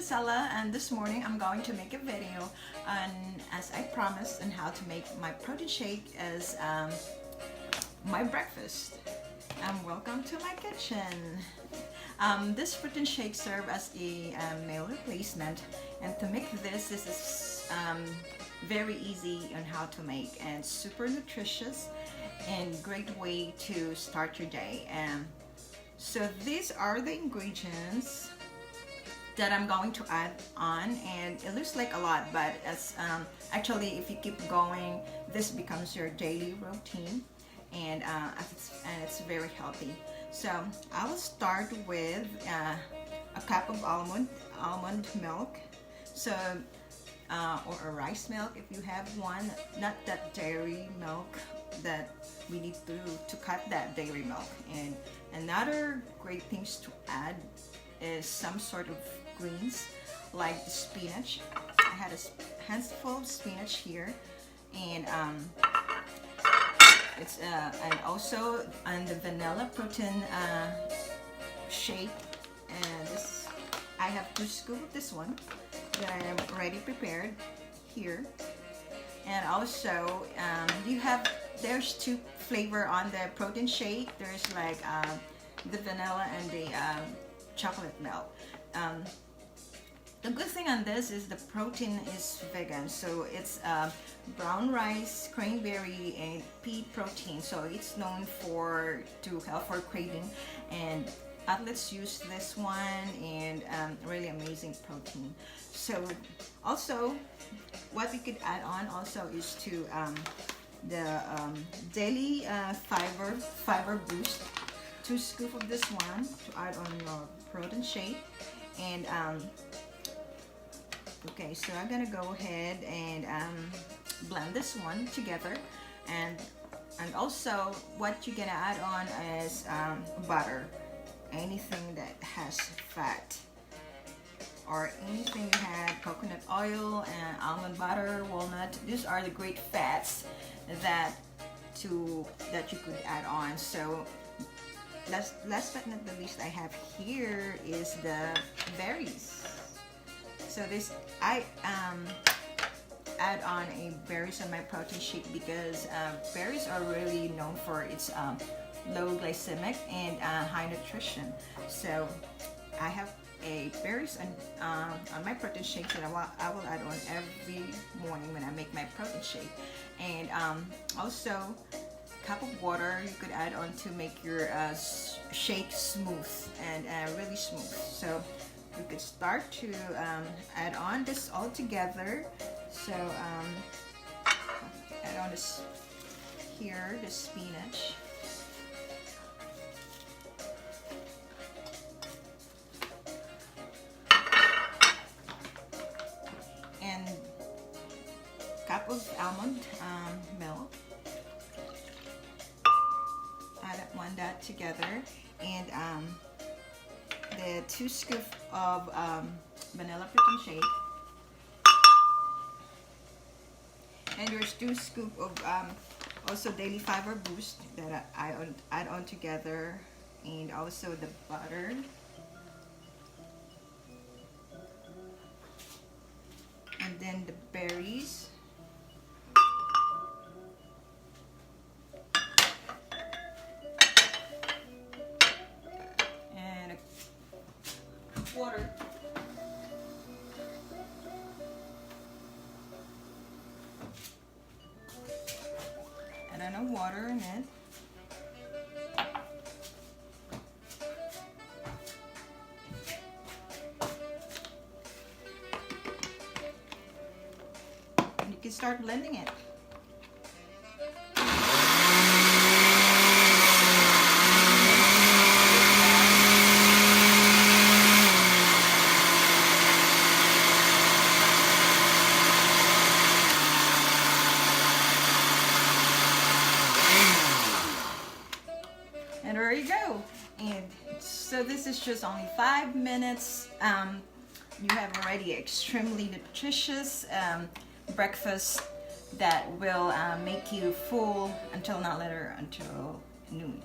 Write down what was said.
Marcella, and this morning I'm going to make a video on, as I promised, on how to make my protein shake as my breakfast. Welcome to my kitchen. This protein shake serves as a meal replacement, and to make this is very easy on how to make, and super nutritious and great way to start your day. So these are the ingredients that I'm going to add on, and it looks like a lot, but as actually if you keep going, this becomes your daily routine, and it's very healthy. So I will start with a cup of almond milk, so or a rice milk if you have one, not that dairy milk that we need to cut that dairy milk. And another great things to add is some sort of greens like the spinach. I had a handful of spinach here, and it's and also on the vanilla protein shake, and this I have 2 scoops of this one that I am already prepared here. And also there's 2 flavor on the protein shake. There's like the vanilla and the chocolate milk. The good thing on this is the protein is vegan, so it's brown rice, cranberry, and pea protein. So it's known to help for craving, and athletes use this one, and really amazing protein. So also what we could add on also is to the daily fiber boost, 2 scoops of this one to add on your protein shake. And okay, so I'm gonna go ahead and blend this one together, and also what you're gonna add on is butter, anything that has fat, or anything you had, coconut oil and almond butter, walnut. These are the great fats that you could add on. So last but not the least, I have here is the berries. So this I add on a berries on my protein shake because berries are really known for its low glycemic and high nutrition. So I have a berries on my protein shake that I will add on every morning when I make my protein shake. And also cup of water you could add on to make your shake smooth and really smooth. So we could start to add on this all together. So add on this here, the spinach. And cup of almond milk. Add that together, and the 2 scoops of vanilla protein shake, and there's 2 scoops of also daily fiber boost that I add on together, and also the butter, and then the berries, and water. And I know water in it. And you can start blending it. And there you go. And so this is just only 5 minutes. You have already extremely nutritious breakfast that will make you full until not later until noon.